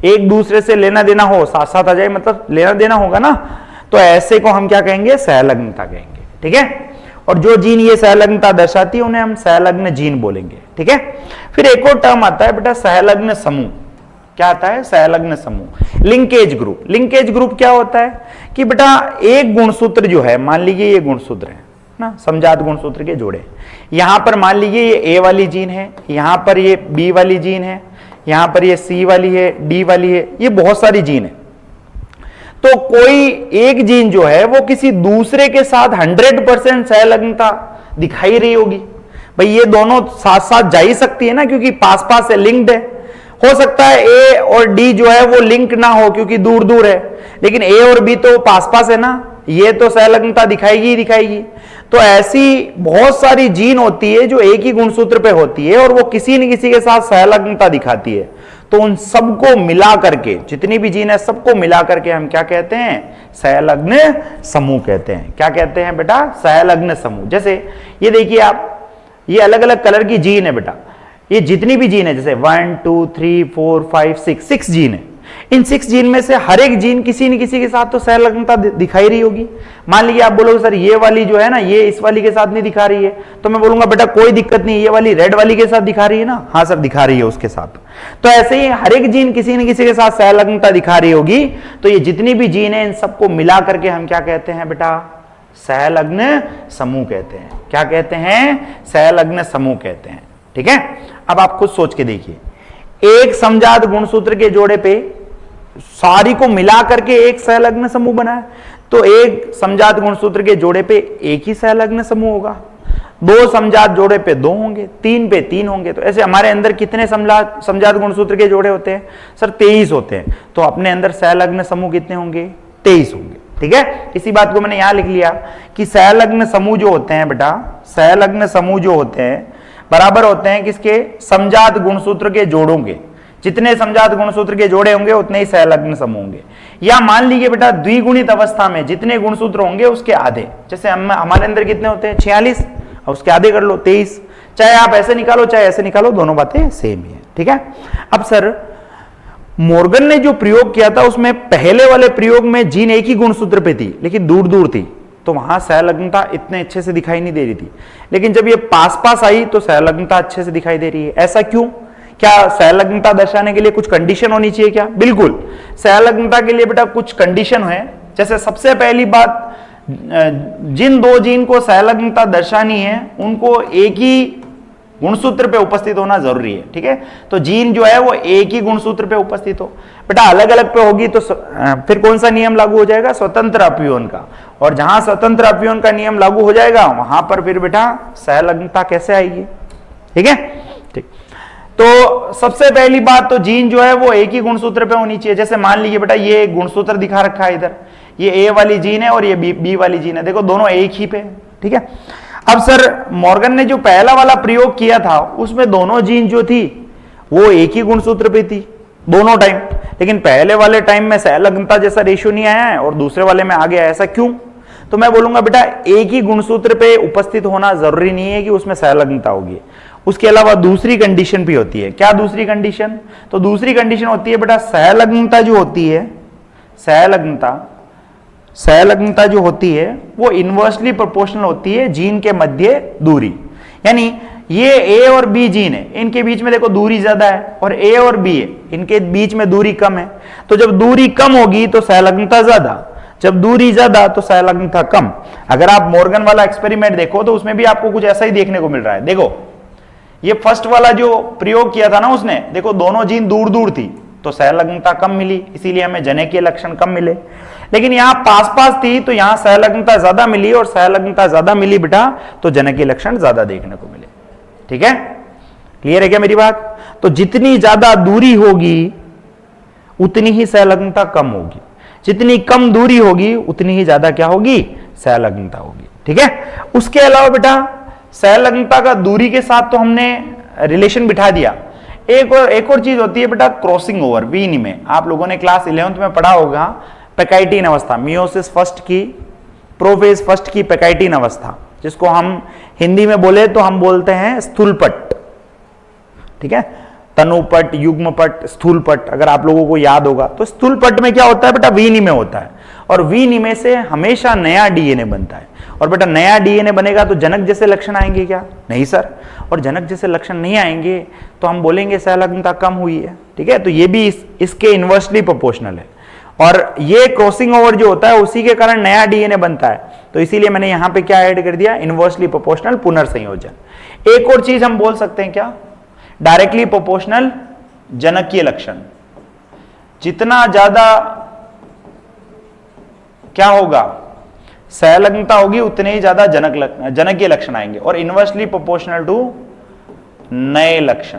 S1: एक दूसरे से लेना देना हो, साथ साथ आ जाए मतलब लेना देना होगा ना, तो ऐसे को हम क्या कहेंगे? सहलग्नता कहेंगे। ठीक है, और जो जीन ये सहलग्नता दर्शाती है उन्हें हम सहलग्न जीन बोलेंगे। ठीक है, फिर एक और टर्म आता है बेटा, सहलग्न समूह। क्या आता है? सहलग्न समूह। Linkage group. लिंकेज ग्रुप क्या होता है कि बेटा एक गुणसूत्र जो है, मान लीजिए ये गुणसूत्र है ना, समजात गुणसूत्र के जोड़े, यहां पर मान लीजिए ये A वाली जीन है, यहां पर ये B वाली जीन है, यहां पर ये C वाली है, D वाली है, ये बहुत सारी जीन है। तो कोई एक जीन जो है वो किसी दूसरे के साथ 100% सहलग्नता दिखाई रही होगी। भाई ये दोनों साथ साथ जा ही सकती है ना, क्योंकि पास पास है, लिंक्ड है। हो सकता है A और D जो है वो लिंक ना हो क्योंकि दूर दूर है, लेकिन A और B तो पास पास है ना, ये तो सहलग्नता दिखाएगी ही दिखाएगी। तो ऐसी बहुत सारी जीन होती है जो एक ही गुणसूत्र पे होती है और वो किसी न किसी के साथ सहलग्नता दिखाती है। तो उन सबको मिला करके, जितनी भी जीन है सबको मिला करके हम क्या कहते हैं? सहलग्न समूह कहते हैं। क्या कहते हैं बेटा? सहलग्न समूह। जैसे ये देखिए आप, ये अलग अलग कलर की जीन है बेटा, ये जितनी भी जीन है, जैसे 1 2 3 4 5 6 जीन है, इन 6 जीन में से हर एक जीन किसी न किसी के साथ तो सहलग्नता दिखाई रही होगी। मान लीजिए आप बोलोगे सर ये वाली जो है ना, ये इस वाली के साथ नहीं दिखा रही है, तो मैं बोलूंगा बेटा कोई दिक्कत नहीं, ये वाली रेड वाली के साथ दिखा रही है ना। हाँ सर दिखा रही है उसके साथ। तो ऐसे ही हर एक जीन किसी न किसी के साथ सहलग्नता दिखा रही होगी। तो ये जितनी भी जीन है इन सबको मिला करके हम क्या कहते हैं बेटा? सहलग्न समूह कहते हैं। क्या कहते हैं? सहलग्न समूह कहते हैं। ठीक है, अब आप खुद सोच के देखिए, एक समजात गुणसूत्र के जोड़े पे सारी को मिला करके एक सहलग्न समूह बना है, तो एक समजात गुणसूत्र के जोड़े पे एक ही सहलग्न समूह होगा, 2 समजात जोड़े पे 2 होंगे, 3 पे 3 होंगे। तो ऐसे हमारे अंदर कितने समजात गुणसूत्र के जोड़े होते हैं? सर 23 होते हैं। तो अपने अंदर सहलग्न समूह कितने होंगे? 23 होंगे। ठीक है, इसी बात को मैंने यहां लिख लिया कि सहलग्न समूह जो होते हैं बेटा, सहलग्न समूह जो होते हैं बराबर होते हैं किसके? समजात गुणसूत्र के जोड़ों के। जितने समजात गुणसूत्र के जोड़े होंगे उतने ही सहलग्न समूह होंगे। या मान लीजिए बेटा द्विगुणित अवस्था में जितने गुणसूत्र होंगे उसके आधे, जैसे हमारे अंदर कितने होते हैं? 46, और उसके आधे कर लो 23। चाहे आप ऐसे निकालो चाहे ऐसे निकालो, दोनों बातें सेम ही है। ठीक है, अब सर मॉर्गन ने जो प्रयोग किया था उसमें पहले वाले प्रयोग में जीन एक ही गुणसूत्र पे थी लेकिन दूर दूर थी, तो वहां सहलग्नता इतने अच्छे से दिखाई नहीं दे रही थी। लेकिन जब ये पास पास आई तो सहलग्नता अच्छे से दिखाई दे रही है। ऐसा क्यों? क्या सहलग्नता दर्शाने के लिए कुछ कंडीशन होनी चाहिए क्या? बिल्कुल, सहलग्नता के लिए बेटा कुछ कंडीशन है। जैसे सबसे पहली बात, जिन 2 जीन को सहलग्नता दर्शानी है उनको एक ही गुणसूत्र पे उपस्थित होना जरूरी है। ठीक है, तो जीन जो है वो एक ही गुणसूत्र पे उपस्थित हो। बेटा अलग अलग पे होगी तो फिर कौन सा नियम लागू हो जाएगा? स्वतंत्र अपव्यवन का। और जहां स्वतंत्र अपव्यवन का नियम लागू हो जाएगा वहां पर फिर बेटा सहलग्नता कैसे आएगी? ठीक है, ठीक। तो सबसे पहली बात तो जीन जो है वो एक ही गुणसूत्र पे होनी चाहिए। जैसे मान लीजिए बेटा ये एक गुणसूत्र दिखा रखा है इधर, ये ए वाली जीन है और ये बी वाली जीन है, देखो दोनों एक ही पे, ठीक है। अब सर मॉर्गन ने जो पहला वाला प्रयोग किया था उसमें दोनों जीन जो थी वो एक ही गुणसूत्र पे थी दोनों टाइम, लेकिन पहले वाले टाइम में सहलग्नता जैसा रेशियो नहीं आया है और दूसरे वाले में आ गया, ऐसा क्यों? तो मैं बोलूंगा बेटा एक ही गुणसूत्र पे उपस्थित होना जरूरी नहीं है कि उसमें सहलग्नता होगी, उसके अलावा दूसरी कंडीशन भी होती है। क्या दूसरी कंडीशन? तो दूसरी कंडीशन होती है बेटा सहलग्नता जो होती है, सहलग्नता जो होती है वो इनवर्सली प्रोपोर्शनल होती है जीन के मध्य दूरी। यानी ये ए और बी जीन है, इनके बीच में देखो दूरी ज्यादा है और ए और बी है, इनके बीच में दूरी कम है। तो जब दूरी कम होगी तो सहलग्नता ज्यादा, जब दूरी ज्यादा तो सहलग्नता कम। अगर आप मॉर्गन वाला एक्सपेरिमेंट देखो तो उसमें भी आपको कुछ ऐसा ही देखने को मिल रहा है। देखो ये फर्स्ट वाला जो प्रयोग किया था ना उसने, देखो दोनों जीन दूर दूर थी तो सहलग्नता कम मिली, इसीलिए हमें जनकीय लक्षण कम मिले। लेकिन यहां पास पास थी तो यहां सहलग्नता ज्यादा मिली, और सहलग्नता ज्यादा मिली बेटा तो जनकीय लक्षण ज्यादा देखने को मिले। ठीक है, क्लियर है क्या मेरी बात? तो जितनी ज्यादा दूरी होगी उतनी ही सहलग्नता कम होगी, जितनी कम दूरी होगी उतनी ही ज्यादा क्या होगी? सहलग्नता होगी। ठीक है, उसके अलावा बेटा सहलग्नता का दूरी के साथ तो हमने रिलेशन बिठा दिया। एक और चीज होती है बेटा क्रॉसिंग ओवर, विनिमय। आप लोगों ने क्लास 11th में पढ़ा होगा पैकाइटिन अवस्था, मियोसिस फर्स्ट की, प्रोफेज फर्स्ट की पैकाइटिन अवस्था, जिसको हम हिंदी में बोले तो हम बोलते हैं स्थूलपट। ठीक है, तनुपट, युग्मपट, स्थूलपट, अगर आप लोगों को याद होगा तो स्थूलपट में क्या होता है बेटा? विनिमय होता है, और विनिमय से हमेशा नया डीएनए बनता है। और बेटा नया डीएनए बनेगा तो जनक जैसे लक्षण आएंगे क्या? नहीं सर, और जनक जैसे लक्षण नहीं आएंगे तो हम बोलेंगे सहलग्नता कम हुई है। ठीक है, तो ये भी इसके इनवर्सली प्रोपोर्शनल है, और ये क्रॉसिंग ओवर जो होता है उसी के कारण नया डीएनए बनता है। तो इसीलिए मैंने यहां पे क्या ऐड कर दिया? इनवर्सली प्रोपोर्शनल पुनर्संयोजन। एक और चीज हम बोल सकते हैं क्या? डायरेक्टली प्रोपोर्शनल जनकीय लक्षण। जितना ज्यादा क्या होगा? सहलग्नता होगी उतने ही ज्यादा जनकीय लक्षण आएंगे, और इनवर्सली प्रोपोर्शनल टू नए लक्षण।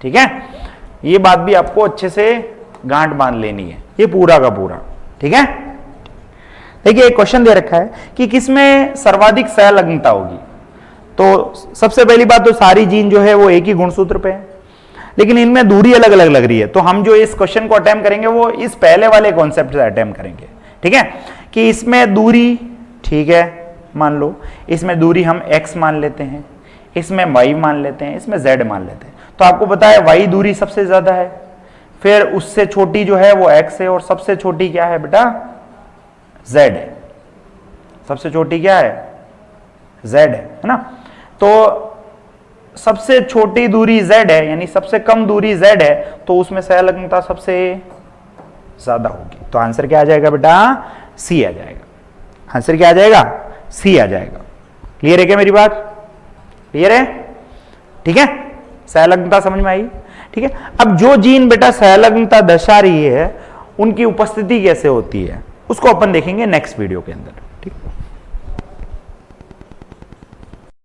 S1: ठीक है, ये बात भी आपको अच्छे से गांठ बांध लेनी है, ये पूरा का पूरा। ठीक है, देखिए एक क्वेश्चन दे रखा है कि किसमें सर्वाधिक सहलग्नता होगी। तो सबसे पहली बात तो सारी जीन जो है वो एक ही गुणसूत्र पे है, लेकिन इनमें दूरी अलग अलग लग रही है। तो हम जो इस क्वेश्चन को अटेम्प्ट करेंगे वो इस पहले वाले कॉन्सेप्ट से अटेम्प्ट करेंगे। ठीक है, कि इसमें दूरी, ठीक है, मान लो इसमें दूरी हम x मान लेते हैं, इसमें y मान लेते हैं, इसमें z मान लेते हैं। तो आपको पता है y दूरी सबसे ज्यादा है, फिर उससे छोटी जो है वो x है, और सबसे छोटी क्या है बेटा? z है। सबसे छोटी क्या है? z है ना। तो सबसे छोटी दूरी z है, यानी सबसे कम दूरी z है, तो उसमें सहलग्नता सबसे ज्यादा होगी। तो आंसर क्या आ जाएगा बेटा? सी आ जाएगा। आंसर क्या आ जाएगा? सी आ जाएगा। क्लियर है क्या मेरी बात? क्लियर है? ठीक है, सहलग्नता समझ में आई? ठीक है, अब जो जीन बेटा सहलग्नता दर्शा रही है उनकी उपस्थिति कैसे होती है उसको अपन देखेंगे नेक्स्ट वीडियो के अंदर। ठीक।